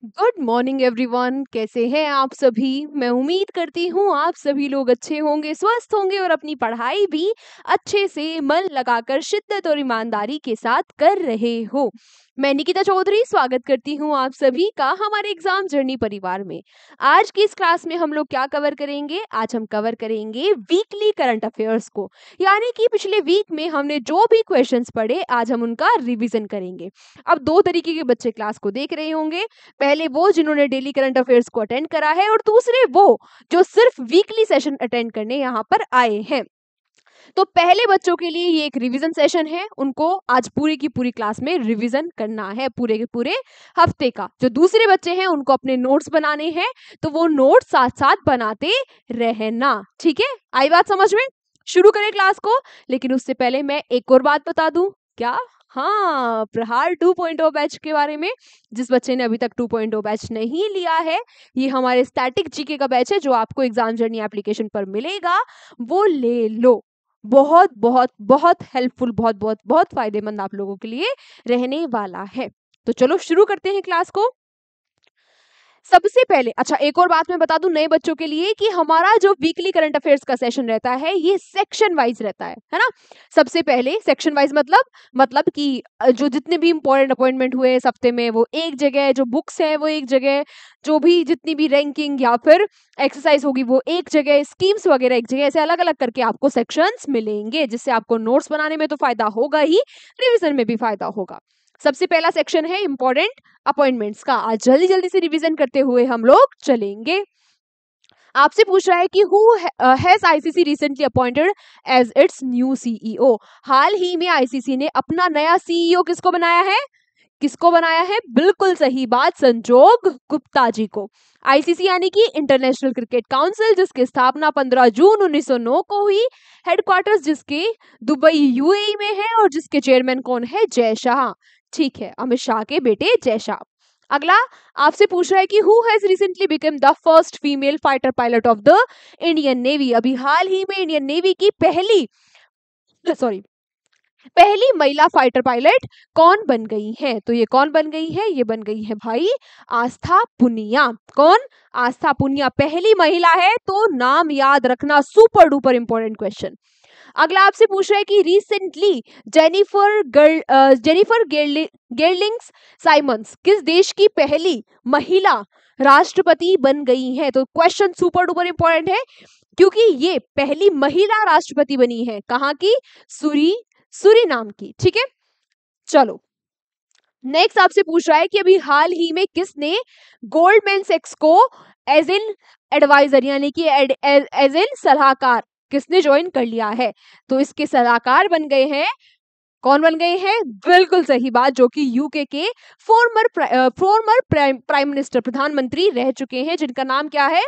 Good morning everyone, कैसे हैं आप सभी। मैं उम्मीद करती हूँ आप सभी लोग अच्छे होंगे, स्वस्थ होंगे और अपनी पढ़ाई भी अच्छे से मन लगाकर शिद्दत और ईमानदारी के साथ कर रहे हो। मैं निकिता चौधरी स्वागत करती हूँ आप सभी का हमारे एग्जाम जर्नी परिवार में। आज की इस क्लास में हम लोग क्या कवर करेंगे? आज हम कवर करेंगे वीकली करंट अफेयर्स को, यानी कि पिछले वीक में हमने जो भी क्वेश्चंस पढ़े आज हम उनका रिवीजन करेंगे। अब दो तरीके के बच्चे क्लास को देख रहे होंगे। पहले वो जिन्होंने डेली करंट अफेयर्स को अटेंड करा है और दूसरे वो जो सिर्फ वीकली सेशन अटेंड करने यहाँ पर आए हैं। तो पहले बच्चों के लिए ये एक रिवीजन सेशन है, उनको आज पूरी की पूरी क्लास में रिवीजन करना है पूरे के पूरे हफ्ते का। जो दूसरे बच्चे हैं उनको अपने नोट्स बनाने हैं, तो वो नोट्स साथ साथ बनाते रहना। ठीक है, आई बात समझ में? शुरू करें क्लास को, लेकिन उससे पहले मैं एक और बात बता दूं। क्या? हाँ, प्रहार 2.0 बैच के बारे में। जिस बच्चे ने अभी तक 2.0 बैच नहीं लिया है, ये हमारे स्टैटिक जीके का बैच है जो आपको एग्जाम जर्नी एप्लीकेशन पर मिलेगा, वो ले लो। बहुत बहुत बहुत हेल्पफुल, बहुत बहुत बहुत फायदेमंद आप लोगों के लिए रहने वाला है। तो चलो शुरू करते हैं क्लास को। सबसे पहले अच्छा, एक और बात मैं बता दूं नए बच्चों के लिए कि हमारा जो वीकली करंट अफेयर्स का सेशन रहता है ये सेक्शन वाइज रहता है ना। सबसे पहले सेक्शन वाइज मतलब कि जो जितने भी इंपॉर्टेंट अपॉइंटमेंट हुए इस हफ्ते में वो एक जगह, जो बुक्स है वो एक जगह, जो भी जितनी भी रैंकिंग या फिर एक्सरसाइज होगी वो एक जगह, स्कीम्स वगैरह एक जगह, ऐसे अलग अलग करके आपको सेक्शंस मिलेंगे, जिससे आपको नोट्स बनाने में तो फायदा होगा ही, रिविजन में भी फायदा होगा। सबसे पहला सेक्शन है इंपॉर्टेंट अपॉइंटमेंट्स का। आज जल्दी जल्दी से रिवीजन करते हुए हम लोग चलेंगे। आपसे पूछ रहा है कि who has ICC recently appointed as its new CEO. हाल ही में आईसीसी ने अपना नया सीईओ किसको बनाया है? किसको बनाया है? बिल्कुल सही बात, संजोग गुप्ता जी को। आईसीसी यानी कि इंटरनेशनल क्रिकेट काउंसिल, जिसकी स्थापना 15 जून 1909 को हुई, हेडक्वार्टर्स जिसके दुबई यूएई में है और जिसके चेयरमैन कौन है? जय शाह। ठीक है, अमित शाह के बेटे जय शाह। अगला आपसे पूछ रहा है कि who has recently become the first female fighter pilot of the Indian navy. अभी हाल ही में इंडियन नेवी की पहली महिला फाइटर पायलट कौन बन गई है? तो ये कौन बन गई है? ये बन गई है भाई आस्था पुनिया। कौन? आस्था पुनिया पहली महिला है, तो नाम याद रखना, सुपर डुपर इंपॉर्टेंट क्वेश्चन। अगला आपसे पूछ रहा है कि रिसेंटली जेनिफर गेर्लिंग्स साइमंस किस देश की पहली महिला राष्ट्रपति बन गई है? तो क्वेश्चन सुपर डुपर इंपॉर्टेंट है, क्योंकि ये पहली महिला राष्ट्रपति बनी है। कहाँ की? सूरीनाम की। ठीक है, चलो नेक्स्ट आपसे पूछ रहा है कि अभी हाल ही में किसने गोल्डमैन सैक्स को एज इन एडवाइजर यानी कि एज इन सलाहकार किसने ज्वाइन कर लिया है? तो इसके सलाहकार बन गए हैं, कौन बन गए हैं? बिल्कुल सही बात, जो कि यूके के फॉर्मर प्राइम मिनिस्टर, प्रधानमंत्री रह चुके हैं, जिनका नाम क्या है?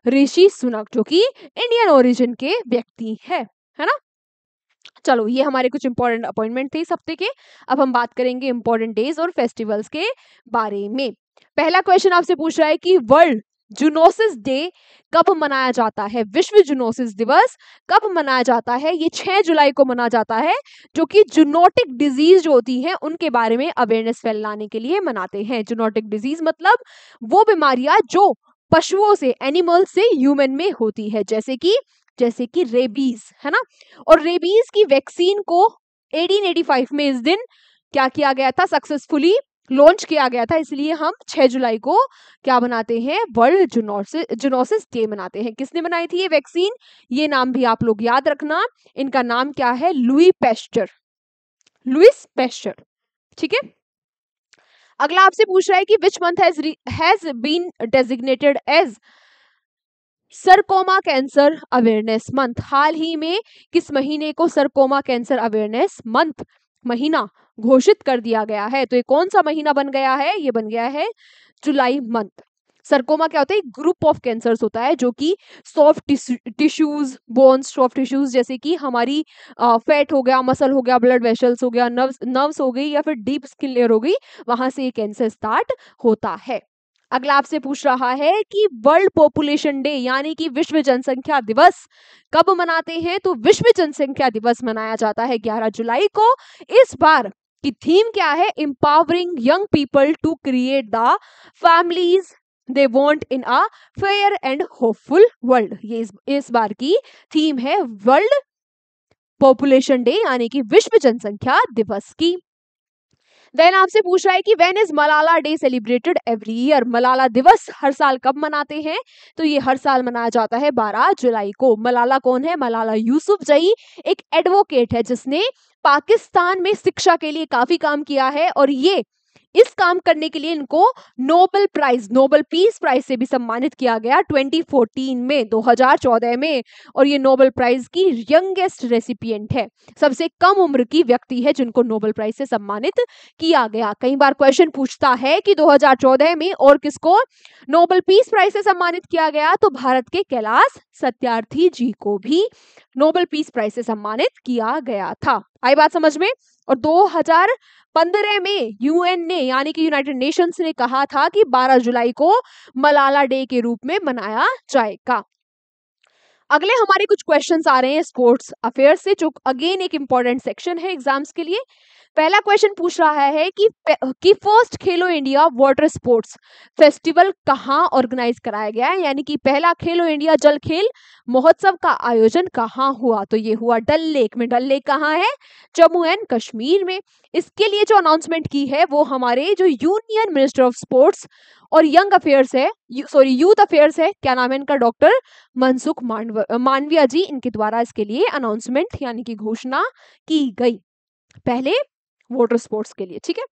ऋषि सुनक, जो कि इंडियन ओरिजिन के व्यक्ति है ना। चलो ये हमारे कुछ इंपॉर्टेंट अपॉइंटमेंट थे इस हफ्ते के। अब हम बात करेंगे इंपॉर्टेंट डेज और फेस्टिवल्स के बारे में। पहला क्वेश्चन आपसे पूछ रहा है कि वर्ल्ड जूनोसिस डे कब मनाया जाता है? विश्व जूनोसिस दिवस कब मनाया जाता है? ये 6 जुलाई को मनाया जाता है, जो कि जूनोटिक डिजीज जो होती है उनके बारे में अवेयरनेस फैलाने के लिए मनाते हैं। जूनोटिक डिजीज मतलब वो बीमारियां जो पशुओं से, एनिमल से ह्यूमन में होती है, जैसे कि रेबीज, है ना। और रेबीज की वैक्सीन को 1885 में इस दिन क्या किया गया था? सक्सेसफुली लॉन्च किया गया था, इसलिए हम 6 जुलाई को क्या बनाते हैं? वर्ल्ड जूनोसिस डे मनाते हैं। किसने बनाई थी ये वैक्सीन? ये नाम भी आप लोग याद रखना, इनका नाम क्या है? Louis Pasteur. ठीक है, अगला आपसे पूछ रहा है कि which month has been designated as sarcoma cancer awareness month. हाल ही में किस महीने को सरकोमा कैंसर अवेयरनेस मंथ महीना घोषित कर दिया गया है? तो ये कौन सा महीना बन गया है? ये बन गया है जुलाई मंथ। सरकोमा क्या होता है? ग्रुप ऑफ कैंसर्स होता है जो कि soft tissues, bones, soft tissues, जैसे कि हमारी फैट हो गया, मसल हो गया, ब्लड वेसल्स हो गया, नर्व्स हो गई, या फिर डीप स्किन लेयर हो गई, वहां से ये कैंसर स्टार्ट होता है। अगला आपसे पूछ रहा है कि वर्ल्ड पॉपुलेशन डे यानी कि विश्व जनसंख्या दिवस कब मनाते हैं? तो विश्व जनसंख्या दिवस मनाया जाता है 11 जुलाई को। इस बार कि थीम क्या है, empowering young people to create the families they want in a fair and hopeful world. ये इस बार की थीम है वर्ल्ड पॉपुलेशन डे यानी कि विश्व जनसंख्या दिवस की। देन आपसे पूछ रहा है कि when is Malala day celebrated every year. Malala दिवस हर साल कब मनाते हैं, तो ये हर साल मनाया जाता है 12 जुलाई को। मलाला कौन है, मलाला यूसुफजई एक एडवोकेट है जिसने पाकिस्तान में शिक्षा के लिए काफी काम किया है और ये इस काम करने के लिए इनको Nobel prize, Nobel peace prize से भी सम्मानित किया गया 2014 में, 2014 में। और ये नोबेल प्राइज की यंगेस्ट रेसिपिएंट है, सबसे कम उम्र की व्यक्ति है जिनको नोबेल प्राइज से सम्मानित किया गया। कई बार क्वेश्चन पूछता है कि 2014 में और किसको नोबेल पीस प्राइज से सम्मानित किया गया, तो भारत के कैलाश सत्यार्थी जी को भी नोबेल पीस प्राइज से सम्मानित किया गया था। आई बात समझ में। और 2015 में यूएन ने यानी कि यूनाइटेड नेशंस ने कहा था कि 12 जुलाई को मलाला डे के रूप में मनाया जाएगा। अगले हमारे कुछ क्वेश्चंस आ रहे हैं स्पोर्ट्स अफेयर्स से, जो अगेन एक इंपॉर्टेंट सेक्शन है एग्जाम्स के लिए। पहला क्वेश्चन पूछ रहा है कि फर्स्ट खेलो इंडिया वाटर स्पोर्ट्स फेस्टिवल कहाँ ऑर्गेनाइज कराया गया है, यानी कि पहला खेलो इंडिया जल खेल महोत्सव का आयोजन कहाँ हुआ, तो ये हुआ डल लेक में। डल लेक कहाँ है, जम्मू एंड कश्मीर में। इसके लिए जो अनाउंसमेंट की है वो हमारे जो यूनियन मिनिस्टर ऑफ स्पोर्ट्स और यंग अफेयर्स है, सॉरी यूथ अफेयर्स है, क्या नाम है इनका, डॉक्टर मनसुख मांडविया जी, इनके द्वारा इसके लिए अनाउंसमेंट यानी कि घोषणा की गई पहले वाटर स्पोर्ट्स के लिए। ठीक है,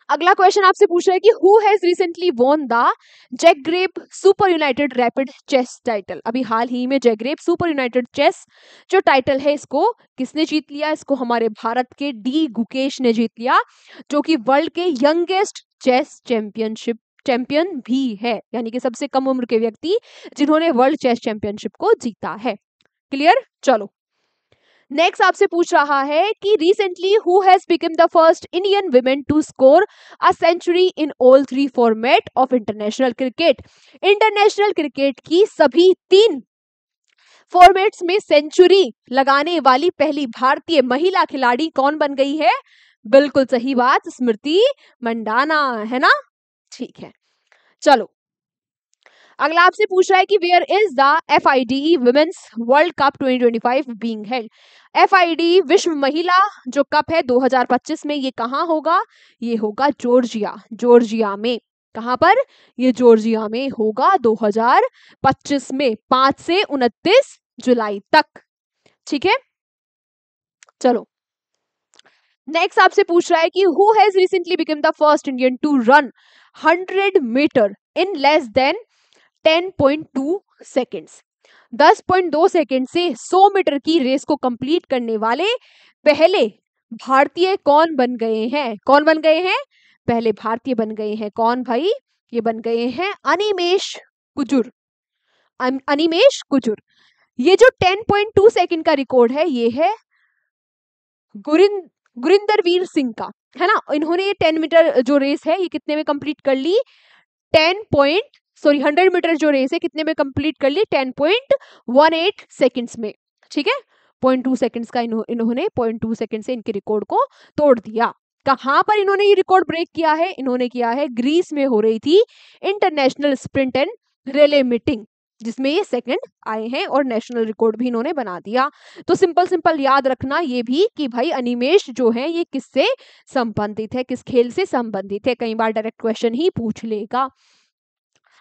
अगला क्वेश्चन आपसे पूछ रहा है कि who has recently won the Zagreb super united rapid chess title. अभी हाल ही में जैग्रेब सुपर यूनाइटेड चेस जो टाइटल है इसको किसने जीत लिया, इसको हमारे भारत के डी गुकेश ने जीत लिया, जो कि वर्ल्ड के यंगेस्ट चेस चैंपियन भी है, यानी कि सबसे कम उम्र के व्यक्ति जिन्होंने वर्ल्ड चेस चैंपियनशिप को जीता है। क्लियर, चलो नेक्स्ट आपसे पूछ रहा है कि recently who has become the first Indian women to score a century in all 3 format of international cricket. International cricket की सभी 3 फॉर्मेट्स में सेंचुरी लगाने वाली पहली भारतीय महिला खिलाड़ी कौन बन गई है, बिल्कुल सही बात, स्मृति मंडाना, है ना। ठीक है, चलो अगला आपसे पूछ रहा है कि where is the FIDE women's world cup 2025 being held. FIDE विश्व महिला जो कप है 2025 में, ये कहाँ होगा, ये होगा जॉर्जिया में। कहाँ पर, ये जॉर्जिया में होगा 2025 में, 5 से 29 जुलाई तक। ठीक है, चलो नेक्स्ट आपसे पूछ रहा है कि who has recently become the first Indian to run 100 metre in less than 10.2 seconds. 10.2 second से 100 मीटर की रेस को कंप्लीट करने वाले पहले भारतीय कौन बन गए हैं, कौन बन गए हैं, पहले भारतीय बन गए हैं कौन भाई, ये बन गए हैं अनिमेश कुजूर। अनिमेश कुजूर। ये जो 10.2 सेकेंड का रिकॉर्ड है ये है गुरिंदरवीर सिंह का, है ना। इन्होंने ये 10 मीटर जो रेस है ये कितने में कंप्लीट कर ली, 100 मीटर जो रेस है कितने में कंप्लीट कर ली, 10.18 सेकंड्स में। ठीक है, 0.2 सेकंड्स का इन्होंने 0.2 सेकंड से इनके रिकॉर्ड को तोड़ दिया। कहां पर इन्होंने ये रिकॉर्ड ब्रेक किया है, इन्होंने किया है ग्रीस में हो रही थी international sprint and relay meeting, जिसमें ये सेकंड आए हैं और नेशनल रिकॉर्ड भी इन्होंने बना दिया। तो सिंपल याद रखना ये भी कि भाई अनिमेश जो है ये किससे संबंधित है, किस खेल से संबंधित है, कई बार डायरेक्ट क्वेश्चन ही पूछ लेगा।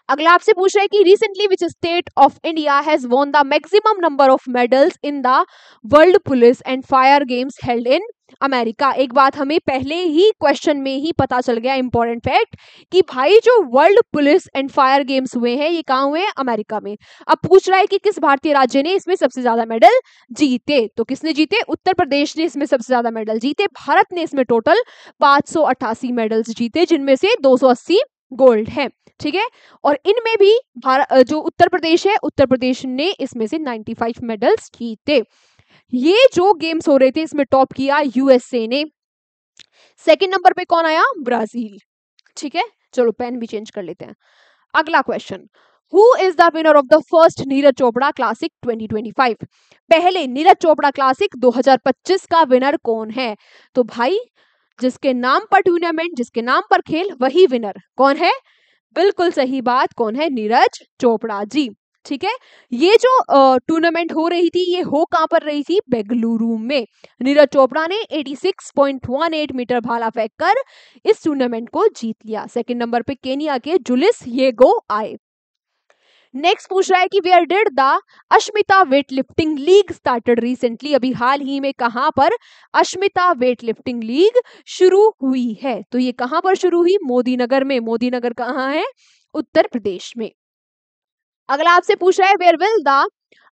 अगला आपसे पूछ रहा है कि recently which state of India has won the maximum number of medals in the world police and fire games held in America. एक बात हमें पहले ही क्वेश्चन में ही पता चल गया, इंपॉर्टेंट फैक्ट, कि भाई जो world police and fire games हुए हैं ये कहाँ हुए हैं, अमेरिका में। अब पूछ रहा है कि किस भारतीय राज्य ने इसमें सबसे ज्यादा मेडल जीते, तो किसने जीते, उत्तर प्रदेश ने इसमें सबसे ज्यादा मेडल जीते। भारत ने इसमें टोटल 588 मेडल्स जीते, जिनमें से 280 गोल्ड है। ठीक है, और इनमें भी जो उत्तर प्रदेश है, उत्तर प्रदेश ने इसमें से 95 मेडल्स जीते। ये जो गेम्स हो रहे थे इसमें टॉप किया यूएसए ने, सेकंड नंबर पे कौन आया, ब्राजील। ठीक है, चलो पेन भी चेंज कर लेते हैं। अगला question, who is the winner of the first Neeraj Chopra classic 2025? पहले नीरज चोपड़ा क्लासिक 2025 का विनर कौन है? तो भाई जिसके नाम पर टूर्नामेंट, जिसके नाम पर खेल, वही विनर। कौन है? बिल्कुल सही बात, कौन है? नीरज चोपड़ा जी। ठीक है, ये जो टूर्नामेंट हो रही थी, ये हो कहां पर रही थी? बेंगलुरु में। नीरज चोपड़ा ने 86.18 मीटर भाला फेंक कर इस टूर्नामेंट को जीत लिया। सेकंड नंबर पे केनिया के जुलिस येगो आए। नेक्स्ट पूछ रहा है कि where did the Asmita weight lifting league started recently? अभी हाल ही में कहां पर अश्मिता वेट लिफ्टिंग लीग शुरू हुई है? तो ये कहां पर शुरू हुई? मोदी नगर में। मोदी नगर कहां है? उत्तर प्रदेश में। अगला आपसे पूछ रहा है where will the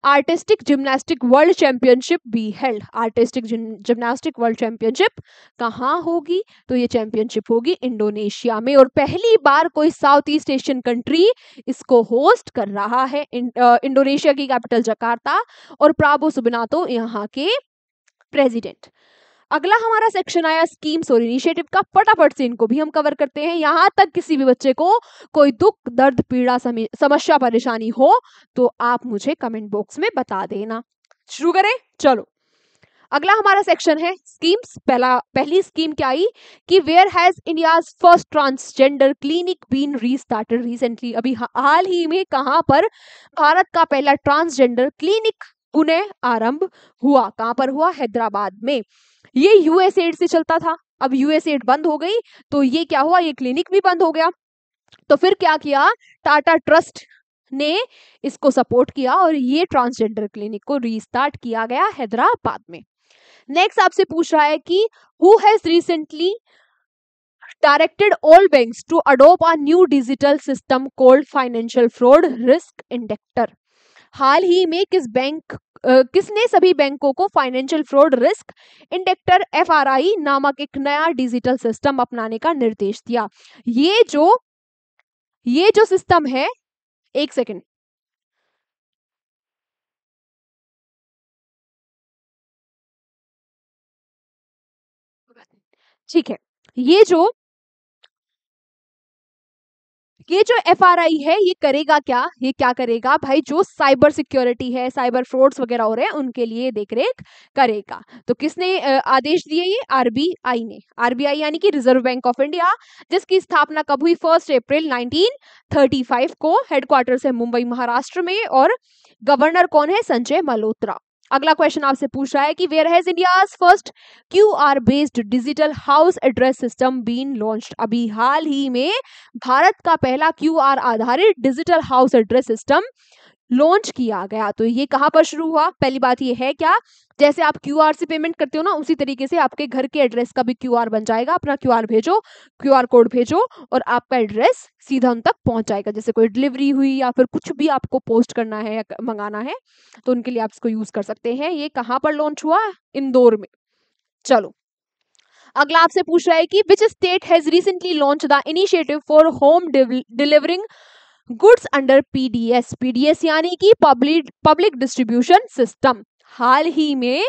artistic gymnastic world championship be held? Artistic gymnastic world championship कहाँ होगी? तो ये चैंपियनशिप होगी इंडोनेशिया में, और पहली बार कोई साउथ ईस्ट एशियन कंट्री इसको होस्ट कर रहा है। इंडोनेशिया की कैपिटल जकार्ता, और प्राबो सुबिनातो यहाँ के प्रेसिडेंट। अगला हमारा सेक्शन आया स्कीम्स और इनिशिएटिव का। फटाफट से इनको भी हम कवर करते हैं। यहां तक किसी भी बच्चे को कोई दुख दर्द पीड़ा समस्या परेशानी हो तो आप मुझे कमेंट बॉक्स में बता देना। शुरू करें, चलो। अगला हमारा सेक्शन है स्कीम्स। पहली स्कीम क्या आई कि where has India's first transgender clinic been restarted recently? अभी हाल ही में कहां पर भारत का पहला ट्रांसजेंडर क्लिनिक पुनः आरंभ हुआ? कहां पर हुआ? हैदराबाद में। ये यूएसएड से चलता था, अब यूएसएड बंद हो गई तो ये क्या हुआ? ये क्लिनिक भी बंद हो गया। तो फिर क्या किया? टाटा ट्रस्ट ने इसको सपोर्ट किया और ये ट्रांसजेंडर क्लिनिक को रीस्टार्ट किया गया हैदराबाद में। नेक्स्ट आपसे पूछ रहा है कि who has recently directed all banks to adopt a new digital system called financial fraud risk indicator? हाल ही में किसने सभी बैंकों को financial fraud risk indicator FRI नामक एक नया डिजिटल सिस्टम अपनाने का निर्देश दिया? ये जो सिस्टम है, एक सेकेंड, ठीक है, ये जो FRI है, ये करेगा क्या? ये क्या करेगा भाई? जो साइबर सिक्योरिटी है, साइबर फ्रॉड्स वगैरह हो रहे हैं, उनके लिए देखरेख करेगा। तो किसने आदेश दिए? ये RBI ने। RBI यानी कि रिजर्व बैंक ऑफ इंडिया, जिसकी स्थापना कब हुई? 1 अप्रैल 1935 को। हेडक्वार्टर्स है मुंबई महाराष्ट्र में, और गवर्नर कौन है? संजय मल्होत्रा। अगला क्वेश्चन आपसे पूछ रहा है कि where has India's first QR based digital house address system been launched? अभी हाल ही में भारत का पहला QR आधारित digital house address system launch किया गया। तो ये कहां पर शुरू हुआ? पहली बात ये है क्या, जैसे आप QR से पेमेंट करते हो ना, उसी तरीके से आपके घर के एड्रेस का भी QR बन जाएगा। अपना QR कोड भेजो और आपका एड्रेस सीधा उन तक पहुंच जाएगा। जैसे कोई डिलीवरी हुई या फिर कुछ भी आपको पोस्ट करना है या मंगाना है, तो उनके लिए आप इसको यूज कर सकते हैं। ये कहां पर लॉन्च हुआ? इंदौर में। चलो, अगला आपसे पूछ रहा है कि which state has recently launch the initiative for home delivering goods under PDS यानी कि पब्लिक डिस्ट्रीब्यूशन सिस्टम? हाल ही में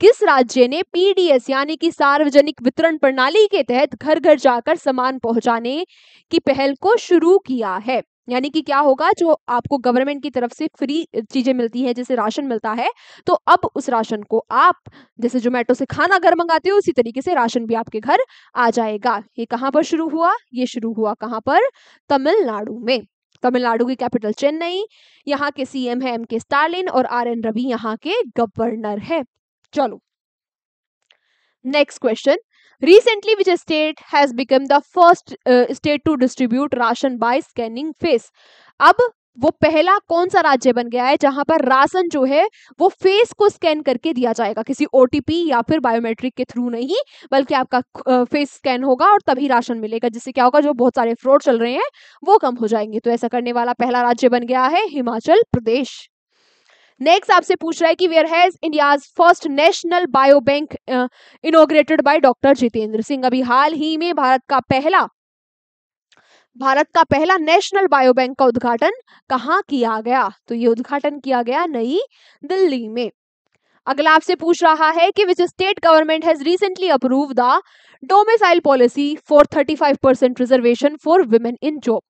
किस राज्य ने PDS यानी कि सार्वजनिक वितरण प्रणाली के तहत घर घर जाकर सामान पहुंचाने की पहल को शुरू किया है? यानी कि क्या होगा, जो आपको गवर्नमेंट की तरफ से फ्री चीजें मिलती हैं, जैसे राशन मिलता है, तो अब उस राशन को आप जैसे जोमेटो से खाना घर मंगाते हो, उसी तरीके से राशन भी आपके घर आ जाएगा। ये कहां पर शुरू हुआ? ये शुरू हुआ कहां पर? तमिलनाडु में। तमिलनाडु की कैपिटल चेन्नई, यहाँ के CM है MK स्टालिन, और RN रवि यहाँ के गवर्नर है। चलो, next question. Recently, which state has become the first state to distribute ration by scanning face? अब वो पहला कौन सा राज्य बन गया है जहां पर राशन जो है वो फेस को स्कैन करके दिया जाएगा, किसी OTP या फिर बायोमेट्रिक के थ्रू नहीं, बल्कि आपका फेस स्कैन होगा और तभी राशन मिलेगा। जिससे क्या होगा, जो बहुत सारे फ्रॉड चल रहे हैं वो कम हो जाएंगे। तो ऐसा करने वाला पहला राज्य बन गया है हिमाचल प्रदेश। नेक्स्ट आपसे पूछ रहा है कि where has India's first national bio bank inaugurated by doctor Jitendra Singh? अभी हाल ही में भारत का पहला नेशनल बायो बैंक का उद्घाटन कहाँ किया गया? तो ये उद्घाटन किया गया नई दिल्ली में। अगला आपसे पूछ रहा है कि which state government has recently approve the domicile policy for 35% reservation for women in job?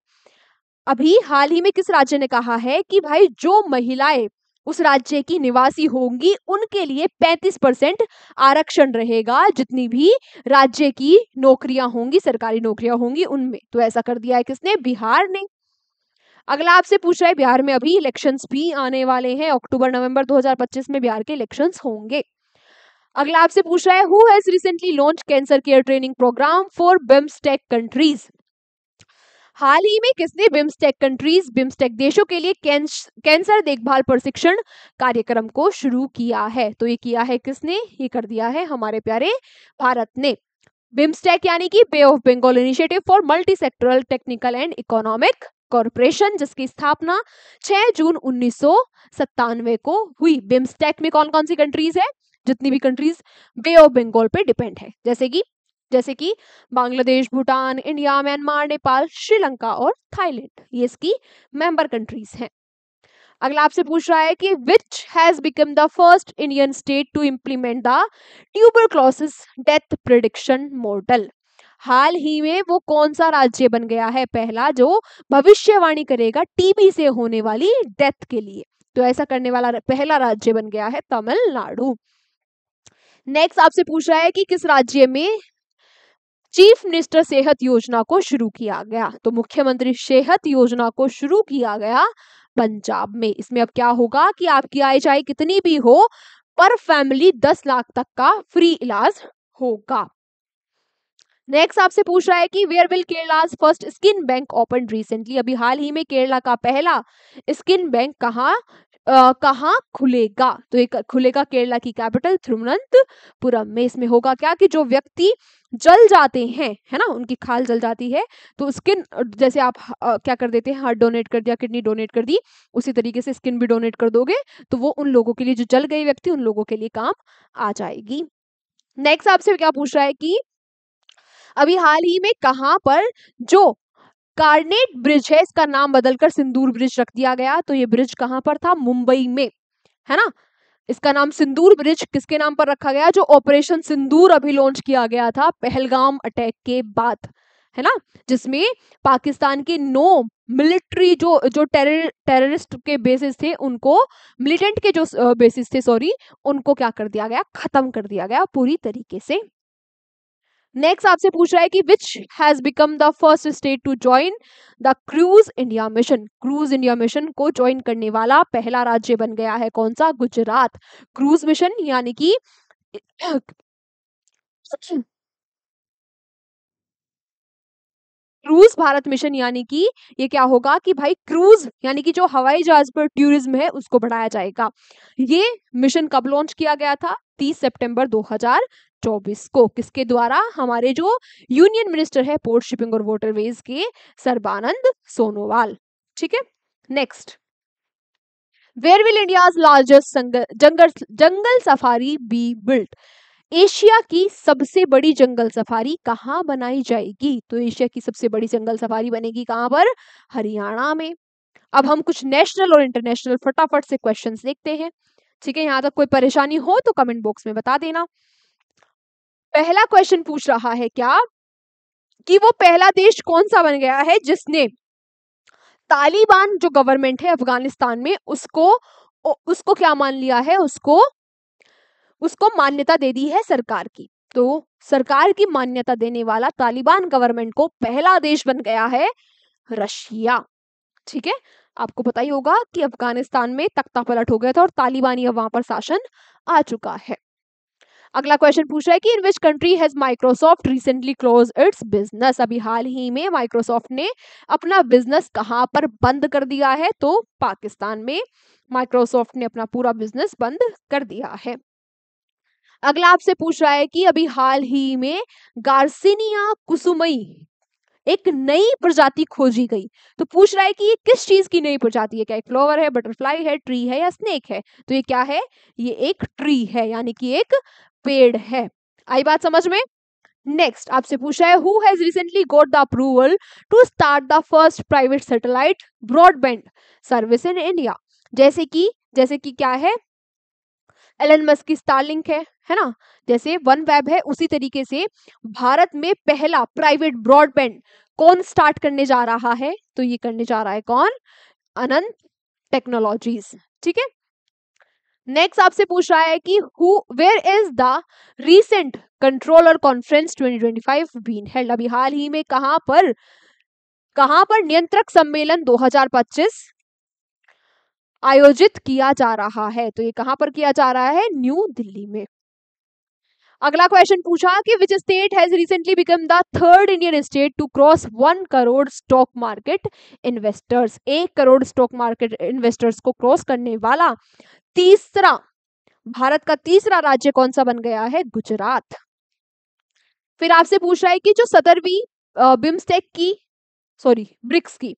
अभी हाल ही में किस राज्य ने कहा है कि भाई जो महिलाएं उस राज्य की निवासी होंगी उनके लिए 35% आरक्षण रहेगा, जितनी भी राज्य की नौकरियां होंगी, सरकारी नौकरियां होंगी उनमें। तो ऐसा कर दिया है किसने? बिहार ने। अगला आपसे पूछ रहा है, बिहार में अभी इलेक्शंस भी आने वाले हैं, अक्टूबर नवंबर 2025 में बिहार के इलेक्शंस होंगे। अगला आपसे पूछ रहा है, who has recently launch cancer care training program for BIMSTEC countries? हाल ही में किसने बिम्स्टेक देशों के लिए कैंसर देखभाल प्रशिक्षण कार्यक्रम को शुरू किया है? तो ये किया है किसने? ये कर दिया है हमारे प्यारे भारत ने। बिम्स्टेक यानी कि bay of Bengal initiative for multi sectoral technical and economic corporation, जिसकी स्थापना 6 जून 1997 को हुई। बिम्स्टेक में कौन कौन सी कंट्रीज है? जितनी भी कंट्रीज बे ऑफ बंगाल पे डिपेंड है, जैसे कि बांग्लादेश, भूटान, इंडिया, म्यांमार, नेपाल, श्रीलंका और थाईलैंड, ये इसकी मेंबर कंट्रीज हैं। अगला आपसे पूछ रहा है कि which has become the first Indian state to implement the tuberculosis death prediction model? हाल ही में वो कौन सा राज्य बन गया है पहला जो भविष्यवाणी करेगा टीबी से होने वाली डेथ के लिए? तो ऐसा करने वाला पहला राज्य बन गया है तमिलनाडु। नेक्स्ट आपसे पूछ रहा है कि किस राज्य में चीफ मिनिस्टर सेहत योजना को शुरू किया गया? तो मुख्यमंत्री सेहत योजना को शुरू किया गया पंजाब में। इसमें अब क्या होगा कि आपकी आय चाहे कितनी भी हो, पर फैमिली 10 लाख तक का फ्री इलाज होगा। नेक्स्ट आपसे पूछ रहा है कि where will Kerala's first skin bank open recently? अभी हाल ही में केरला का पहला स्किन बैंक कहाँ खुलेगा? तो ये खुलेगा केरला की कैपिटल तिरुवनंतपुरम में। इसमें होगा क्या कि जो व्यक्ति जल जाते हैं, है ना, उनकी खाल जल जाती है, तो स्किन जैसे आप क्या कर देते हैं, हार्ट डोनेट कर दिया, किडनी डोनेट कर दी, उसी तरीके से स्किन भी डोनेट कर दोगे तो वो उन लोगों के लिए, जो जल गए व्यक्ति, उन लोगों के लिए काम आ जाएगी। नेक्स्ट आपसे क्या पूछ रहा है कि अभी हाल ही में कहां पर जो कार्नेट ब्रिज है, इसका नाम बदलकर सिंदूर ब्रिज रख दिया गया? तो ये ब्रिज कहां पर था? मुंबई में, है ना। इसका नाम सिंदूर ब्रिज किसके नाम पर रखा गया? जो ऑपरेशन सिंदूर अभी लॉन्च किया गया था पहलगाम अटैक के बाद, है ना, जिसमें पाकिस्तान के 9 मिलिट्री जो टेररिस्ट के बेसिस थे, उनको मिलिटेंट के जो बेसिस थे, सॉरी, उनको क्या कर दिया गया? खत्म कर दिया गया पूरी तरीके से। नेक्स्ट आपसे पूछ रहा है कि which has become the first state to join the cruise India mission? Cruise India mission को ज्वाइन करने वाला पहला राज्य बन गया है कौन सा? गुजरात। क्रूज मिशन यानी कि क्रूज भारत मिशन यानी कि ये क्या होगा कि भाई क्रूज यानी कि जो हवाई जहाज पर टूरिज्म है उसको बढ़ाया जाएगा। ये मिशन कब लॉन्च किया गया था? 30 सितंबर 2024 को। किसके द्वारा? हमारे जो यूनियन मिनिस्टर है पोर्ट शिपिंग और वाटरवेज के, सर्बानंद सोनोवाल। ठीक है। Next, where will India's largest jungle safari be built? Asia की सबसे बड़ी जंगल सफारी कहाँ बनाई जाएगी? तो एशिया की सबसे बड़ी जंगल सफारी बनेगी कहाँ पर? हरियाणा में। अब हम कुछ नेशनल और इंटरनेशनल फटाफट से क्वेश्चंस देखते हैं। ठीक है, यहाँ तक कोई परेशानी हो तो कमेंट बॉक्स में बता देना। पहला क्वेश्चन पूछ रहा है क्या कि वो पहला देश कौन सा बन गया है जिसने तालिबान जो गवर्नमेंट है अफगानिस्तान में, उसको क्या मान लिया है? उसको मान्यता दे दी है सरकार की। तो सरकार की मान्यता देने वाला तालिबान गवर्नमेंट को पहला देश बन गया है रशिया। ठीक है, आपको पता ही होगा कि अफगानिस्तान में तख्ता पलट हो गया था और तालिबानी अब वहां पर शासन आ चुका है। अगला क्वेश्चन पूछ रहा है कि in which country has Microsoft recently close its business? अभी हाल ही में माइक्रोसॉफ्ट ने अपना बिजनेस कहां पर बंद कर दिया है? तो पाकिस्तान में माइक्रोसॉफ्ट ने अपना पूरा बिजनेस बंद कर दिया है। अगला आपसे पूछ रहा है कि अभी हाल ही में गार्सिनिया कुसुमई एक नई प्रजाति खोजी गई। तो पूछ रहा है कि ये किस चीज की नई प्रजाति है? क्या एक फ्लावर है, बटरफ्लाई है, ट्री है या स्नेक है? तो ये क्या है? ये एक ट्री है, यानी कि एक पेड़ है। आई बात समझ में? नेक्स्ट आपसे पूछा है who has recently got the approval to start the first private satellite broadband service in India? जैसे कि क्या है? एलन मस्क की स्टारलिंक है ना, जैसे वन वेब है, उसी तरीके से भारत में पहला प्राइवेट ब्रॉडबैंड कौन स्टार्ट करने जा रहा है? तो ये करने जा रहा है कौन? अनंत टेक्नोलॉजीज। ठीक है, नेक्स्ट आपसे पूछ रहा है कि where is the recent controller conference 2025 been held? अभी हाल ही में कहां पर नियंत्रक सम्मेलन 2025 आयोजित किया जा रहा है? तो ये कहां पर किया जा रहा है? न्यू दिल्ली में। अगला क्वेश्चन पूछा कि which state has recently become the third Indian state to cross 1 crore stock market investors? 1 crore stock market investors को क्रॉस करने वाला भारत का तीसरा राज्य कौन सा बन गया है? गुजरात। फिर आपसे पूछ रहा है कि जो 17वीं ब्रिक्स की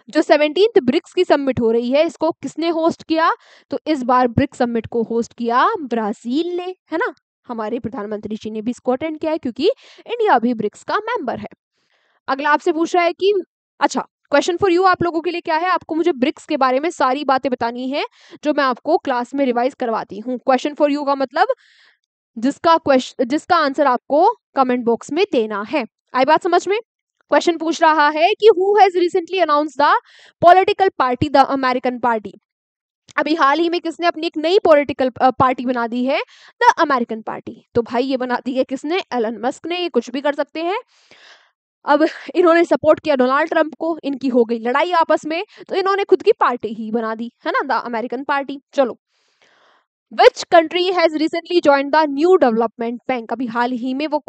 जो 17th ब्रिक्स की समिट हो रही है, इसको किसने होस्ट किया? तो इस बार ब्रिक्स समिट को होस्ट किया ब्राजील ने, है ना। हमारे प्रधानमंत्री जी ने भी इसको अटेंड किया है क्योंकि इंडिया भी ब्रिक्स का मेंबर है। अगला आपसे पूछ रहा है कि अच्छा, क्वेश्चन फॉर यू आप लोगों के लिए क्या है? आपको मुझे ब्रिक्स के बारे में सारी बातें बतानी है जो मैं आपको क्लास में रिवाइज करवाती हूँ। क्वेश्चन फॉर यू का मतलब जिसका आंसर आपको कमेंट बॉक्स में देना है। आई बात समझ में? क्वेश्चन पूछ रहा है कि who has recently announced the political party the American party? अभी हाल ही में किसने अपनी एक नई पॉलिटिकल पार्टी बना दी है? The American party. तो भाई ये बना दी है किसने? एलन मस्क ने। ये कुछ भी कर सकते हैं। अब इन्होंने सपोर्ट किया डोनाल्ड ट्रंप को, इनकी हो गई लड़ाई आपस में, तो इन्होंने खुद की पार्टी ही बना दी, है ना, द अमेरिकन पार्टी। चलो, which country has recently join the new development bank? अभी हाल ही में वो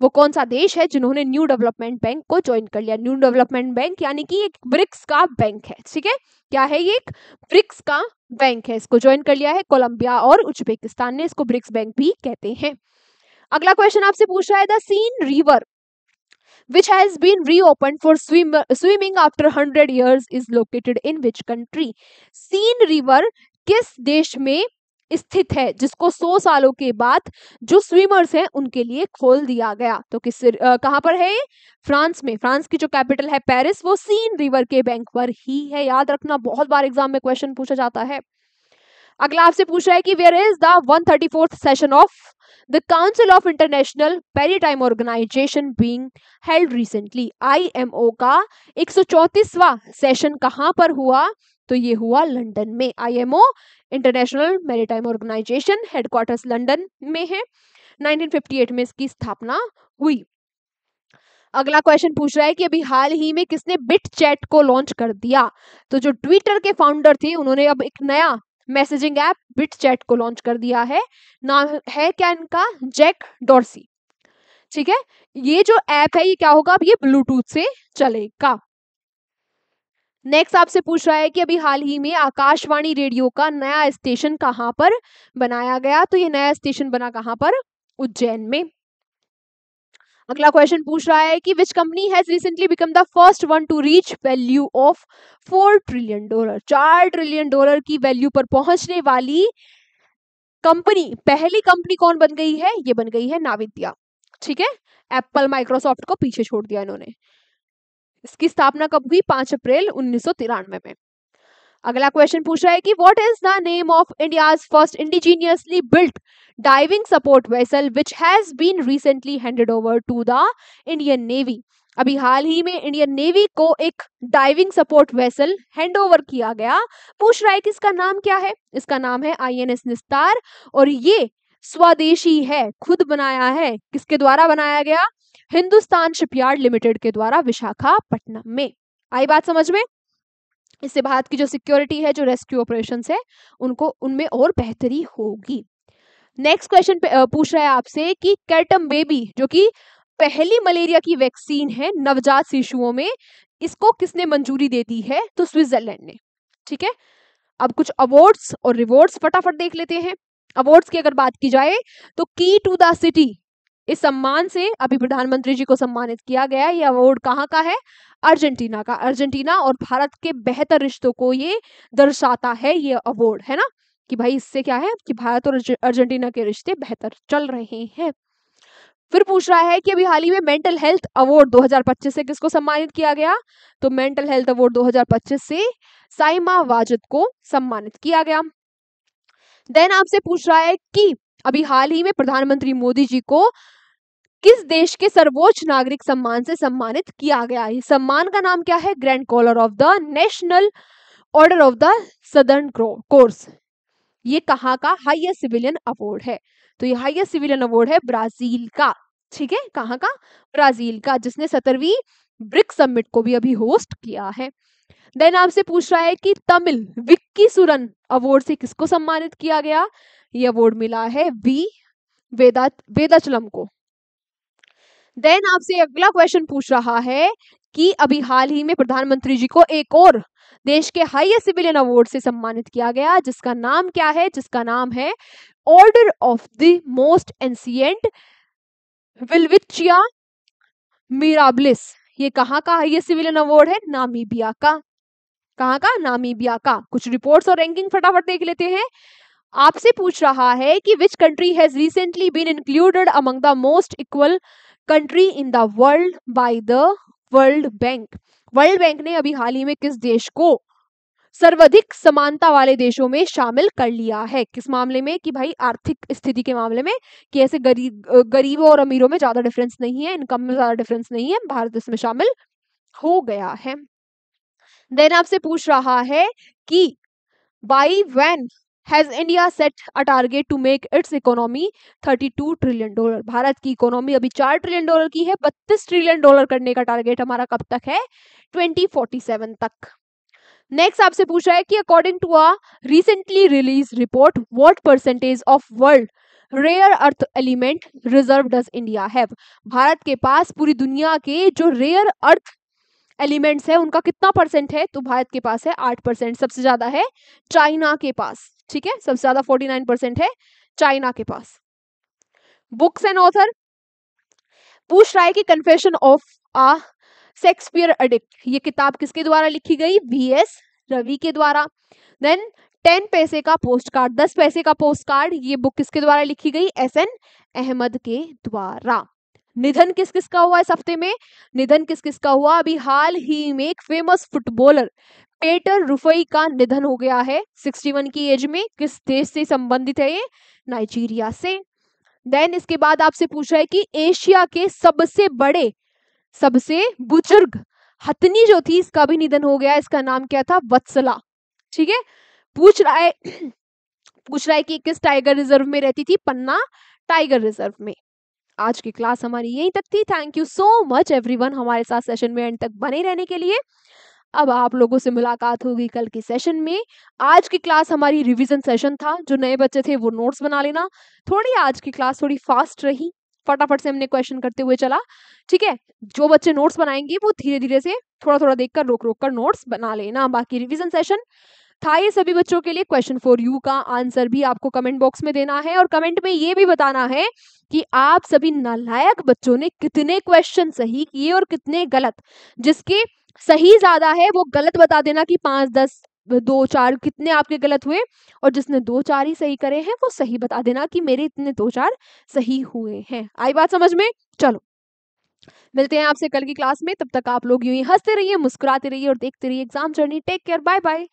कौन सा देश है जिन्होंने न्यू डेवलपमेंट बैंक को ज्वाइन कर लिया? न्यू डेवलपमेंट बैंक यानी कि एक ब्रिक्स का बैंक है। ठीक है, क्या है ये? एक ब्रिक्स का बैंक है। इसको ज्वाइन कर लिया है कोलंबिया और उज्बेकिस्तान ने। इसको ब्रिक्स बैंक भी कहते हैं। अगला क्वेश्चन आपसे पूछ रहा है the Seine river which has been reopened for swimming after 100 years is located in which country? Seine river किस देश में स्थित है जिसको 100 सालों के बाद जो स्विमर्स हैं उनके लिए खोल दिया गया? तो कहां पर है? फ्रांस में। फ्रांस की जो कैपिटल है पेरिस, वो सीन रिवर के बैंक पर ही है। याद रखना, बहुत बार एग्जाम में क्वेश्चन पूछा जाता है। अगला आपसे पूछ रहा है कि where is the 134th session of the council of international maritime organization being held recently? IMO का 134वां सेशन कहां पर हुआ? तो ये हुआ लंदन में। IMO international maritime organization headquarters London में है। 1958 में इसकी स्थापना हुई। अगला क्वेश्चन पूछ रहा है कि अभी हाल ही में किसने बिट चैट को लॉन्च कर दिया? तो जो ट्विटर के फाउंडर थे उन्होंने अब एक नया मैसेजिंग ऐप बिट चैट को लॉन्च कर दिया है। नाम है क्या इनका? Jack Dorsey. ठीक है, ये जो ऐप है ये क्या होगा? अब ये ब्लूटूथ से चलेगा। नेक्स्ट आपसे पूछ रहा है कि अभी हाल ही में आकाशवाणी रेडियो का नया स्टेशन कहां पर बनाया गया? तो ये नया स्टेशन बना कहां पर? उज्जैन में। अगला क्वेश्चन पूछ रहा है कि which company has recently become the first one two reach value of $4 trillion? $4 trillion की वैल्यू पर पहुंचने वाली पहली कंपनी कौन बन गई है? ये बन गई है नाविद्या। ठीक है, एप्पल माइक्रोसॉफ्ट को पीछे छोड़ दिया इन्होंने। इसकी स्थापना कब हुई? 5 अप्रैल 1993 में। अगला क्वेश्चन पूछ रहा है कि what is the name of India's first indigenously built diving support vessel which has been recently handed over to the Indian navy? अभी हाल ही में इंडियन नेवी को एक diving support vessel hand over किया गया। पूछ रहा है कि इसका नाम क्या है? इसका नाम है INS निस्तार और ये स्वदेशी है, खुद बनाया है। किसके द्वारा बनाया गया? हिंदुस्तान शिपयार्ड लिमिटेड के द्वारा विशाखापट्टनम में। आई बात समझ में? इससे भारत की जो सिक्योरिटी है, जो रेस्क्यू ऑपरेशंस है, उनमें और बेहतरी होगी। नेक्स्ट क्वेश्चन पूछ रहा है आपसे कि कैटम बेबी जो कि पहली मलेरिया की वैक्सीन है नवजात शिशुओं में, इसको किसने मंजूरी दे दी है? तो स्विट्जरलैंड ने। ठीक है, अब कुछ अवार्ड्स और रिवॉर्ड्स फटाफट देख लेते हैं। अवार्ड्स की अगर बात की जाए तो की टू द सिटी, इस सम्मान से अभी प्रधानमंत्री जी को सम्मानित किया गया। ये अवार्ड कहाँ का है? अर्जेंटीना का। अर्जेंटीना और भारत के बेहतर रिश्तों को ये दर्शाता है, ये अवार्ड, है ना, कि भाई इससे क्या है कि भारत और अर्जेंटीना के रिश्ते बेहतर चल रहे हैं। फिर पूछ रहा है कि अभी हाल ही में मेंटल हेल्थ अवार्ड 2025 से किसको सम्मानित किया गया? तो मेंटल हेल्थ अवार्ड 2025 से साइमा वाजिद को सम्मानित किया गया। देन आपसे पूछ रहा है कि अभी हाल ही में प्रधानमंत्री मोदी जी को किस देश के सर्वोच्च नागरिक सम्मान से सम्मानित किया गया? इस सम्मान का नाम क्या है? Grand collar of the national order of the southern cross. ये कहाँ का हाईएस्ट सिविलियन अवार्ड है? तो ये हाईएस्ट सिविलियन अवार्ड है ब्राजील का। ठीक है, कहाँ का? ब्राजील का, जिसने 17वीं ब्रिक्स समिट को भी अभी होस्ट किया है। देन आपसे पूछ रहा है कि तमिल विक्की सुरन अवार्ड से किसको सम्मानित किया गया? ये अवार्ड मिला है वी वेदाचलम को। देन आपसे अगला क्वेश्चन पूछ रहा है कि अभी हाल ही में प्रधानमंत्री जी को एक और देश के हाईएस्ट सिविलियन अवार्ड से सम्मानित किया गया, जिसका नाम क्या है? जिसका नाम है order of the most ancient Welwitschia mirabilis. ये कहाँ का हाईएस्ट सिविलियन अवार्ड है? नामीबिया का। कहाँ का? नामीबिया का। कुछ रिपोर्ट्स और रैंकिंग फटाफट देख लेते हैं। आपसे पूछ रहा है कि which country has recently been included among the most equal country in the world by the world bank. World bank ने अभी हाल ही में किस देश को सर्वाधिक समानता वाले देशों में शामिल कर लिया है? किस मामले में? कि भाई आर्थिक स्थिति के मामले में, कि ऐसे गरीबों और अमीरों में ज्यादा डिफरेंस नहीं है, इनकम में ज्यादा डिफरेंस नहीं है, भारत इसमें शामिल हो गया है। देन आपसे पूछ रहा है कि by when has India set a target to make its economy $32 trillion. Bharat की इकोनॉमी अभी $4 ट्रिलियन की है, $32 ट्रिलियन करने का टारगेट हमारा कब तक है? 2047 तक। नेक्स्ट आपसे पूछ रहा है कि according to a recently release report what percentage of world rare earth element reserve does India have. Bharat के पास पूरी दुनिया के जो रेयर अर्थ एलिमेंट्स है उनका कितना परसेंट है? तो भारत के पास है 8%। सबसे ज्यादा है चाइना के पास। ठीक है, सबसे ज्यादा 49% है चाइना के पास। बुक्स एंड ऑथर पूछ रहा है कि confession of a Shakespeare addict, ये किताब किसके द्वारा लिखी गई? VS रवि के द्वारा। देन 10 पैसे का पोस्ट कार्ड, 10 पैसे का पोस्ट कार्ड, ये बुक किसके द्वारा लिखी गई? SN अहमद के द्वारा। निधन किस किस का हुआ इस हफ्ते में? निधन किस किस का हुआ? अभी हाल ही में एक फेमस फुटबॉलर पेटर रुफई का निधन हो गया है 61 की एज में। किस देश से संबंधित है ये? नाइजीरिया से। देन इसके बाद आपसे पूछ रहा है कि एशिया के सबसे बड़े सबसे बुजुर्ग हथनी जो थी, इसका भी निधन हो गया। इसका नाम क्या था? वत्सला। ठीक है, पूछ रहा है कि किस टाइगर रिजर्व में रहती थी? पन्ना टाइगर रिजर्व में। आज की क्लास हमारी यहीं तक थी। Thank you so much everyone हमारे साथ सेशन में एंड तक बने रहने के लिए। अब आप लोगों से मुलाकात होगी कल की सेशन में। आज की क्लास हमारी रिवीजन सेशन था। जो नए बच्चे थे वो नोट्स बना लेना। थोड़ी आज की क्लास थोड़ी फास्ट रही, फटाफट से हमने क्वेश्चन करते हुए चला। ठीक है, जो बच्चे नोट्स बनाएंगे वो धीरे धीरे से थोड़ा थोड़ा देखकर रोक रोक कर नोट्स बना लेना। बाकी रिवीजन सेशन था ये सभी बच्चों के लिए। क्वेश्चन फॉर यू का आंसर भी आपको कमेंट बॉक्स में देना है और कमेंट में ये भी बताना है कि आप सभी नालायक बच्चों ने कितने क्वेश्चन सही किए और कितने गलत। जिसके सही ज्यादा है वो गलत बता देना कि 5, 10, 2, 4 कितने आपके गलत हुए, और जिसने 2, 4 ही सही करे हैं वो सही बता देना कि मेरे इतने 2, 4 सही हुए हैं। आई बात समझ में? चलो मिलते हैं आपसे कल की क्लास में। तब तक आप लोग यूं ही हंसते रहिए, मुस्कुराते रहिए और देखते रहिए exam journey. Take care, bye bye.